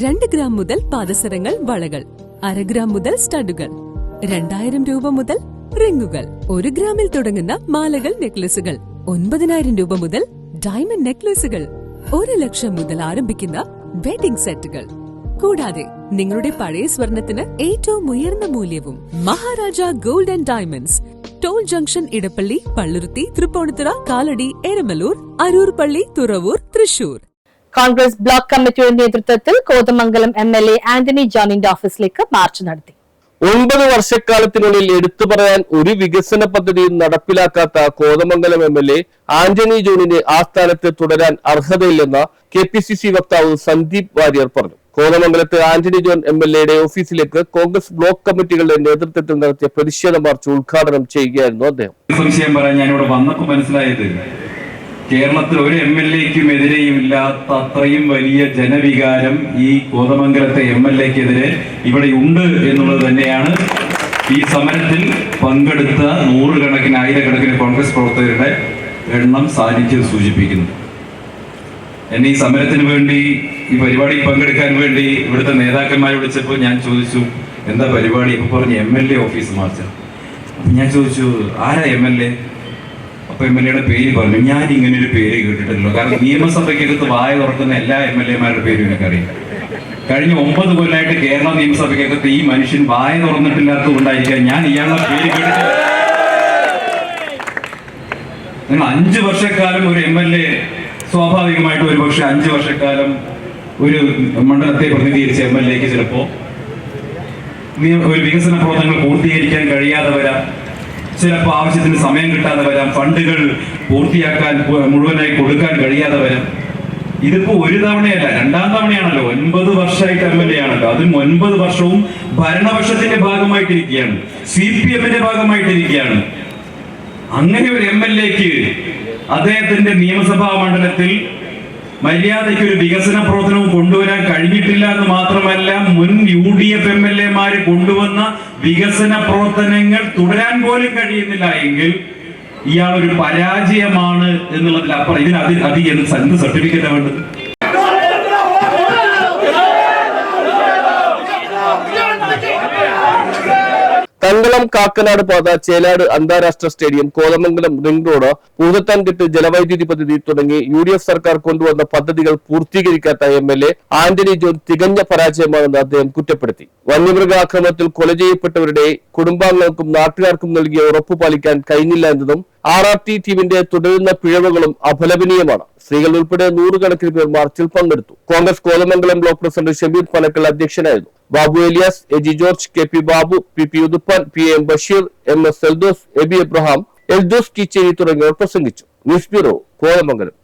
2 gram മുതൽ പാദസരങ്ങൾ, വളകൾ, 1/2 gram മുതൽ സ്റ്റഡുകൾ, 2000 രൂപ മുതൽ റിങ്ങുകൾ, 1 ഗ്രാമിൽ തുടങ്ങുന്ന മാലകൾ, നെക്ലസുകൾ, 9000 രൂപ മുതൽ ഡയമണ്ട് നെക്ലസുകൾ, 1 ലക്ഷം മുതൽ ആരംഭിക്കുന്ന വെഡിംഗ് സെറ്റുകൾ. കൂടാതെ നിങ്ങളുടെ പഴയ സ്വർണത്തിന് ഏറ്റവും ഉയർന്ന മൂല്യവും. Maharaja gold and diamonds, toll junction, Edappally, Palluruthy, Tripunithura, Kalady, Eramalloor, Aroor Palli, Thuravoor, Thrissur. Congress block കമ്മിറ്റിയുടെ നേതൃത്വത്തിൽ കോതമംഗലം MLA ആന്റണി ജോണിന്റെ ഓഫീസിലേക്ക് മാർച്ച് നടത്തി. 9 വർഷക്കാലത്തിനുള്ളിൽ എടുത്തു പറയാൻ ഒരു വികസന പദ്ധതിയും നടപ്പിലാക്കാത്ത കോതമംഗലം MLA ആന്റണി ജോണിന് ആ സ്ഥാനത്ത് തുടരാൻ അർഹതയില്ലെന്ന് KPCC വക്താവ് സന്ദീപ് വാര്യർ പറഞ്ഞു. കോതമംഗലത്ത് ആന്റണി ജോൺ MLAയുടെ ഓഫീസിലേക്ക് കോൺഗ്രസ് ബ്ലോക്ക് കമ്മിറ്റികളുടെ നേതൃത്വത്തിൽ നടത്തിയ പ്രതിഷേധ മാർച്ച് ഉദ്ഘാടനം ചെയ്യുകയായിരുന്നു അദ്ദേഹം. സംശയം പറയാൻ ഞാനിവിടെ വന്നപ്പോൾ മനസ്സിലായത്, കേരളത്തിൽ ഒരു MLAക്കും എതിരെയും ഇല്ലാത്ത അത്രയും വലിയ ജനവികാരം ഈ കോതമംഗലത്തെ MLAക്കെതിരെ ഇവിടെ ഉണ്ട് എന്നുള്ളത് തന്നെയാണ് ഈ സമരത്തിൽ പങ്കെടുത്ത നൂറുകണക്കിന് ആയിരക്കണക്കിന് കോൺഗ്രസ് പ്രവർത്തകരുടെ എണ്ണം സാന്നിധ്യം സൂചിപ്പിക്കുന്നു. എന്നെ ഈ സമരത്തിന് വേണ്ടി, ഈ പരിപാടിയിൽ പങ്കെടുക്കാൻ വേണ്ടി ഇവിടുത്തെ നേതാക്കന്മാരെ വിളിച്ചപ്പോൾ ഞാൻ ചോദിച്ചു, എന്താ പരിപാടി? ഇപ്പൊ പറഞ്ഞ് MLA ഓഫീസ് മാർച്ച്. ഞാൻ ചോദിച്ചു, ആരാ MLA? അപ്പൊ MLAയുടെ പേര് പറഞ്ഞു. ഞാൻ ഇങ്ങനെ ഒരു പേര് കേട്ടിട്ടില്ലല്ലോ, കാരണം നിയമസഭയ്ക്കകത്ത് വായ തുറക്കുന്ന എല്ലാ MLAമാരുടെ പേരും എനിക്കറിയാം. കഴിഞ്ഞ 9 കൊല്ലമായിട്ട് കേരള നിയമസഭയ്ക്കകത്ത് ഈ മനുഷ്യൻ വായ തുറന്നിട്ടില്ലാത്തത് കൊണ്ടായിരിക്കാം ഞാൻ ഇയാളുടെ പേര് കേട്ടിട്ടില്ല. നിങ്ങൾ 5 വർഷക്കാലം ഒരു MLA സ്വാഭാവികമായിട്ട് ഒരു പക്ഷെ 5 വർഷക്കാലം ഒരു മണ്ഡലത്തെ പ്രതിനിധീകരിച്ച MLAക്ക് ചിലപ്പോ ഒരു വികസന പ്രവർത്തനങ്ങൾ പൂർത്തീകരിക്കാൻ കഴിയാതെ വരാം, ചിലപ്പോൾ ആവശ്യത്തിന് സമയം കിട്ടാതെ വരാം, ഫണ്ടുകൾ പൂർത്തിയാക്കാൻ മുഴുവനായി കൊടുക്കാൻ കഴിയാതെ വരാം. ഇതിപ്പോ ഒരു തവണയല്ല, 2ാം തവണയാണല്ലോ. 9 വർഷമായിട്ട് MLA ആണല്ലോ. അതും 9 വർഷവും ഭരണപക്ഷത്തിന്റെ ഭാഗമായിട്ടിരിക്കുകയാണ്, CPMന്റെ ഭാഗമായിട്ടിരിക്കുകയാണ്. അങ്ങനെ ഒരു MLAക്ക് അദ്ദേഹത്തിന്റെ നിയമസഭാ മണ്ഡലത്തിൽ മര്യാദയ്ക്ക് ഒരു വികസന പ്രവർത്തനവും കൊണ്ടുവരാൻ കഴിഞ്ഞിട്ടില്ല എന്ന് മാത്രമല്ല, മുൻ UDF MLAമാര് കൊണ്ടുവന്ന വികസന പ്രവർത്തനങ്ങൾ തുടരാൻ പോലും കഴിയുന്നില്ല എങ്കിൽ ഇയാൾ ഒരു പരാജയമാണ് എന്നുള്ളതിലപ്പുറം ഇതിന് എന്ത് സർട്ടിഫിക്കറ്റാണ് വേണ്ടത്? തങ്കളം കാക്കനാട് പാത, ചേലാട് അന്താരാഷ്ട്ര സ്റ്റേഡിയം, കോതമംഗലം റിംഗ് റോഡ്, പൂതത്താൻകെട്ട് ജലവൈദ്യുതി പദ്ധതി തുടങ്ങി UDF സർക്കാർ കൊണ്ടുവന്ന പദ്ധതികൾ പൂർത്തീകരിക്കാത്ത MLA ആന്റണി ജോൺ തികഞ്ഞ പരാജയമാണെന്ന് അദ്ദേഹം കുറ്റപ്പെടുത്തി. വന്യമൃഗാക്രമണത്തിൽ കൊല ചെയ്യപ്പെട്ടവരുടെ കുടുംബാംഗങ്ങൾക്കും നാട്ടുകാർക്കും നൽകിയ ഉറപ്പ് പാലിക്കാൻ കഴിഞ്ഞില്ല എന്നതും RRT ടീമിന്റെ തുടരുന്ന പിഴവുകളും അപലപനീയമാണ്. സ്ത്രീകൾ ഉൾപ്പെടെ 100 കണക്കിന് പേർ മാർച്ചിൽ പങ്കെടുത്തു. കോൺഗ്രസ് കോതമംഗലം ബ്ലോക്ക് പ്രസിഡന്റ് ഷമീർ പനക്കൽ അധ്യക്ഷനായിരുന്നു. Babu Elias, AG George, KP Babu, PP Uduppan, PM Basheer, MS Eldhose, Aby Abraham, Eldhose Keecheri തുടങ്ങിയവർ പ്രസംഗിച്ചു. News bureau, Kothamangalam.